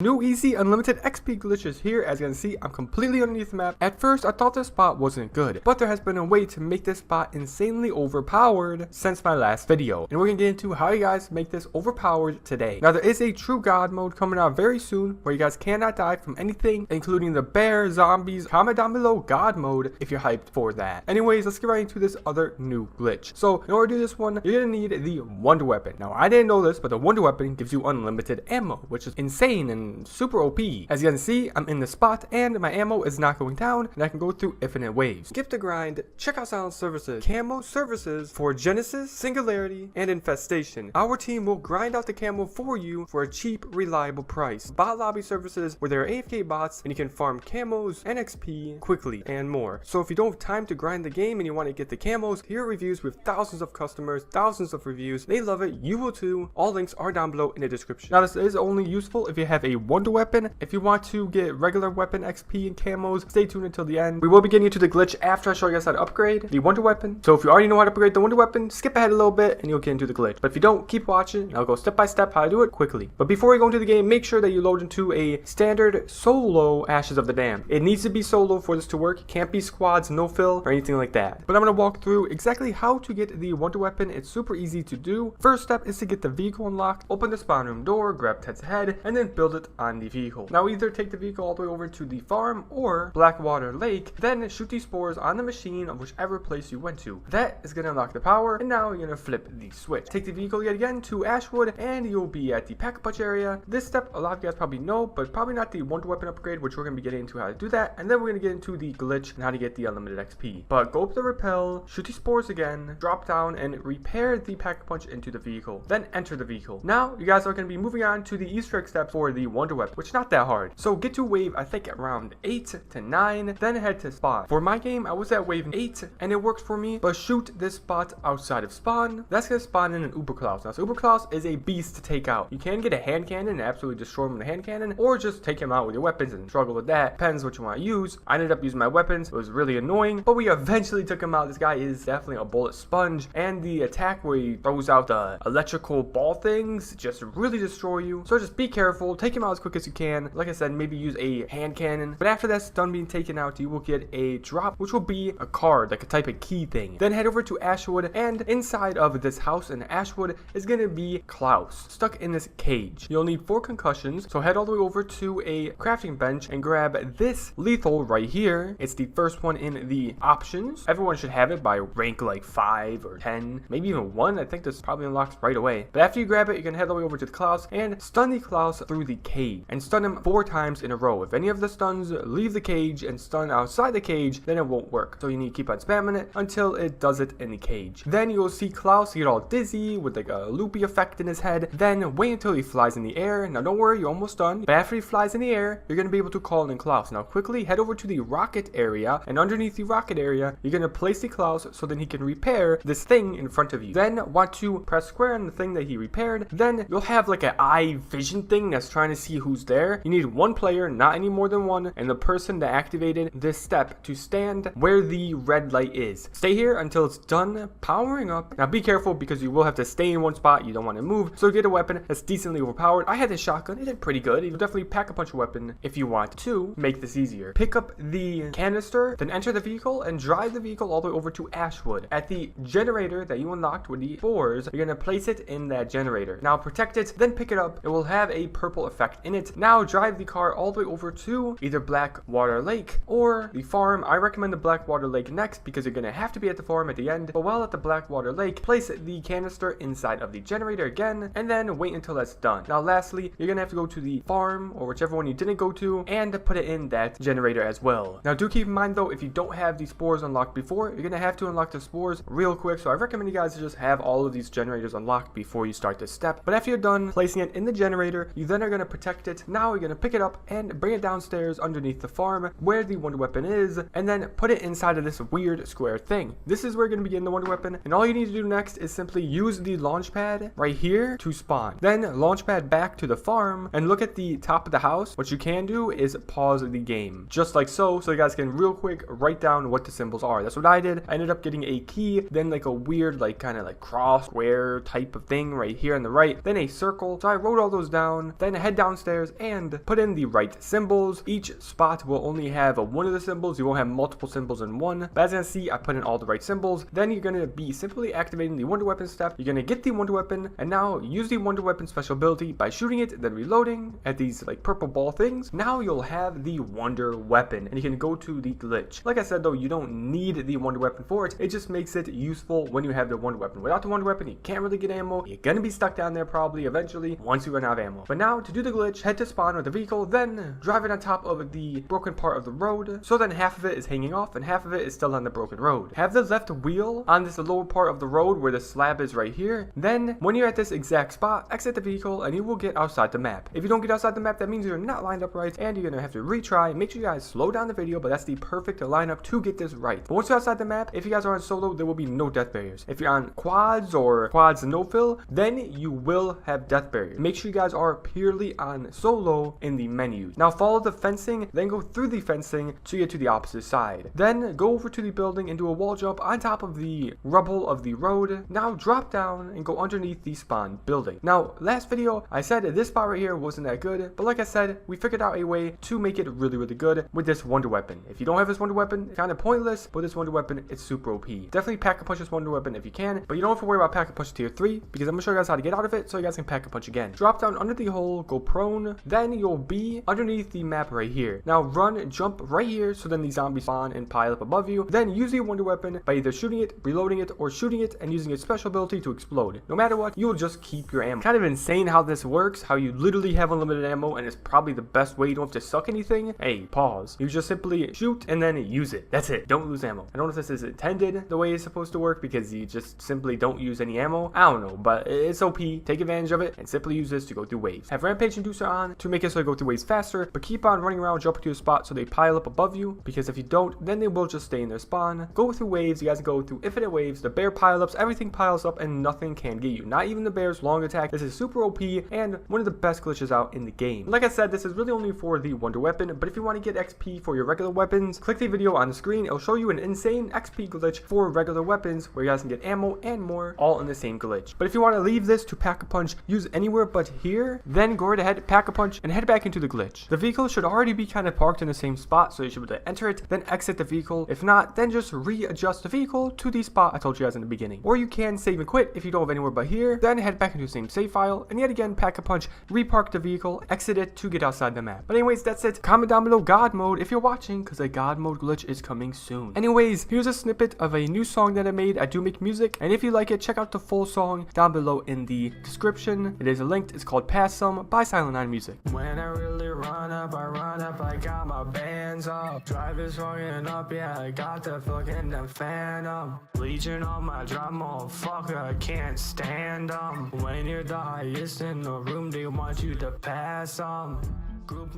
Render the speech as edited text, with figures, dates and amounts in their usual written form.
new easy unlimited XP glitches here. As you can see, I'm completely underneath the map. At first, I thought this spot wasn't good, but there has been a way to make this spot insanely overpowered since my last video. And we're gonna get into how you guys make this overpowered today. Now, there is a true god mode coming out very soon where you guys cannot die from anything, including the bear, zombies. Comment down below god mode if you're hyped for that. Anyways, let's get right into this other new glitch. So in order to do this one, you're gonna need the wonder weapon. Now, I didn't know this, but the wonder weapon gives you unlimited ammo, which is insane and super OP. As you can see, I'm in the spot and my ammo is not going down, and I can go through infinite waves. Skip the grind, check out Silent Services, camo services for Genesis, Singularity, and Infestation. Our team will grind out the camo for you for a cheap, reliable price. Bot lobby services where there are AFK bots and you can farm camos and XP quickly and more. So if you don't have time to grind the game and you want to get the camos, here are reviews with thousands of customers, thousands of reviews. They love it. You will too. All links are down below in the description. Now, this is only useful if you have a wonder weapon. If you want to get regular weapon XP and camos, stay tuned until the end. We will be getting into the glitch after I show you guys how to upgrade the wonder weapon. So if you already know how to upgrade the wonder weapon, skip ahead a little bit and you'll get into the glitch. But if you don't, keep watching. I'll go step by step how to do it quickly. But before we go into the game, make sure that you load into a standard solo Ashes of the Dam. It needs to be solo for this to work. It can't be squads, no fill, or anything like that. But I'm going to walk through exactly how to get the wonder weapon. It's super easy to do. First step is to get the vehicle unlocked. Open the spawn room door, grab Ted's head, and then build it on the vehicle. Now either take the vehicle all the way over to the farm or Blackwater Lake, then shoot these spores on the machine of whichever place you went to. That is going to unlock the power, and now you're going to flip the switch. Take the vehicle yet again to Ashwood, and you'll be at the Pack-a-Punch area. This step a lot of you guys probably know, but probably not the wonder weapon upgrade, which we're going to be getting into how to do that, and then we're going to get into the glitch and how to get the unlimited XP. But go up the rappel, shoot these spores again, drop down, and repair the Pack-a-Punch into the vehicle. Then enter the vehicle. Now you guys are going to be moving on to the Easter egg steps for the wonder weapon, which is not that hard. So get to wave, I think around 8 to 9, then head to spawn. For my game, I was at wave 8, and it works for me, but shoot this spot outside of spawn. That's going to spawn in an Uber Klaus. Now, so Uber Klaus is a beast to take out. You can get a hand cannon and absolutely destroy him with a hand cannon, or just take him out with your weapons and struggle with that. Depends what you want to use. I ended up using my weapons. It was really annoying, but we eventually took him out. This guy is definitely a bullet sponge, and the attack where he throws out the electrical ball things just really destroy you. So just be careful. Take him out as quick as you can. Like I said, maybe use a hand cannon. But after that's done being taken out, you will get a drop, which will be a card, like a type of key thing. Then head over to Ashwood, and inside of this house in Ashwood is going to be Klaus, stuck in this cage. You'll need 4 concussions, so head all the way over to a crafting bench and grab this lethal right here. It's the first one in the options. Everyone should have it by rank like 5 or 10, maybe even 1. I think this probably unlocks right away. But after you grab it, you can head all the way over to the Klaus and stun the Klaus through the cage, and stun him 4 times in a row. If any of the stuns leave the cage and stun outside the cage, then it won't work. So you need to keep on spamming it until it does it in the cage. Then you'll see Klaus get all dizzy with like a loopy effect in his head. Then wait until he flies in the air. Now don't worry, you're almost done. But after he flies in the air, you're going to be able to call in Klaus. Now quickly head over to the rocket area, and underneath the rocket area, you're going to place the Klaus so then he can repair this thing in front of you. Then want to press square on the thing that he repaired. Then you'll have like an eye vision thing that's trying to see who's there. You need 1 player, not any more than 1, and the person that activated this step to stand where the red light is. Stay here until it's done powering up. Now be careful because you will have to stay in one spot. You don't want to move. So get a weapon that's decently overpowered. I had this shotgun. It did pretty good. You definitely Pack-a-Punch weapon if you want to make this easier. Pick up the canister, then enter the vehicle and drive the vehicle all the way over to Ashwood. At the generator that you unlocked with the spores, you're going to place it in that generator. Now protect it, then pick it up. It will have a purple effect in it. Now drive the car all the way over to either Blackwater Lake or the farm. I recommend the Blackwater Lake next because you're going to have to be at the farm at the end. But while at the Blackwater Lake, place the canister inside of the generator again, and then wait until that's done. Now lastly, you're going to have to go to the farm or whichever one you didn't go to and put it in that generator as well. Now do keep in mind though, if you don't have these spores unlocked before, you're going to have to unlock the spores real quick. So I recommend you guys to just have all of these generators unlocked before you start this step. But after you're done placing it in the generator, you then are going to protect it. Now you're going to pick it up and bring it downstairs underneath the farm where the wonder weapon is, and then put it inside of this weird square thing. This is where you're going to begin the wonder weapon, and all you need to do next is simply use the launch pad right here to spawn. Then launch pad back to the farm and look at the top of the house. What you can do is pause the game just like so you guys can real quick write down what the symbols are. That's what I did. I ended up getting a key, then like a weird like kind of like cross square type of thing right here on the right, then a circle. So I wrote all those down, then head down downstairs and put in the right symbols. Each spot will only have one of the symbols. You won't have multiple symbols in one. But as you can see, I put in all the right symbols. Then you're going to be simply activating the wonder weapon step. You're going to get the wonder weapon and now use the wonder weapon special ability by shooting it, then reloading at these like purple ball things. Now you'll have the wonder weapon and you can go to the glitch. Like I said though, you don't need the wonder weapon for it. It just makes it useful when you have the wonder weapon. Without the wonder weapon, you can't really get ammo. You're going to be stuck down there probably eventually once you run out of ammo. But now to do the glitch, head to spawn with the vehicle, then drive it on top of the broken part of the road. So then half of it is hanging off and half of it is still on the broken road. Have the left wheel on this lower part of the road where the slab is right here. Then when you're at this exact spot, exit the vehicle and you will get outside the map. If you don't get outside the map, that means you're not lined up right and you're gonna have to retry. Make sure you guys slow down the video, but that's the perfect lineup to get this right. But once you're outside the map, if you guys are on solo, there will be no death barriers. If you're on quads or quads no fill, then you will have death barriers. Make sure you guys are purely on solo in the menu. Now follow the fencing, then go through the fencing to get to the opposite side. Then go over to the building and do a wall jump on top of the rubble of the road. Now drop down and go underneath the spawn building. Now last video I said this spot right here wasn't that good, but like I said, we figured out a way to make it really good with this wonder weapon. If you don't have this wonder weapon, it's kind of pointless, but this wonder weapon, it's super OP. Definitely pack a punch this wonder weapon if you can, but you don't have to worry about pack a punch tier 3 because I'm gonna show you guys how to get out of it so you guys can pack a punch again. Drop down under the hole, go prone, then you'll be underneath the map right here. Now run, jump right here so then the zombies spawn and pile up above you. Then use your wonder weapon by either shooting it, reloading it, or shooting it and using its special ability to explode. No matter what, you'll just keep your ammo. Kind of insane how this works, how you literally have unlimited ammo and it's probably the best way. You don't have to suck anything. Hey, pause. You just simply shoot and then use it. That's it. Don't lose ammo. I don't know if this is intended the way it's supposed to work because you just simply don't use any ammo. I don't know, but it's OP. Take advantage of it and simply use this to go through waves. Have Rampage Inducer on to make it so you go through waves faster, but keep on running around, jumping to a spot so they pile up above you because if you don't, then they will just stay in their spawn. Go through waves. You guys go through infinite waves. The bear pile-ups, everything piles up and nothing can get you. Not even the bear's long attack. This is super OP and one of the best glitches out in the game. Like I said, this is really only for the wonder weapon, but if you want to get XP for your regular weapons, click the video on the screen. It'll show you an insane XP glitch for regular weapons where you guys can get ammo and more all in the same glitch. But if you want to leave this to pack a punch, use anywhere but here, then go right ahead, pack a punch, and head back into the glitch. The vehicle should already be kind of parked in the same spot, so you should be able to enter it, then exit the vehicle. If not, then just readjust the vehicle to the spot I told you guys in the beginning. Or you can save and quit if you don't have anywhere but here, then head back into the same save file, and yet again, pack a punch, repark the vehicle, exit it to get outside the map. But anyways, that's it. Comment down below God mode if you're watching, because a God mode glitch is coming soon. Anyways, here's a snippet of a new song that I made. I do make music, and if you like it, check out the full song down below in the description. It is linked. It's called Pass Some by Silent 9 Music. When I really run up, I got my bands up. Drivers fucking up, yeah, I got the fucking phantom. Legion on my drum, motherfucker, I can't stand them. When you're the highest in the room, they want you to pass them. Group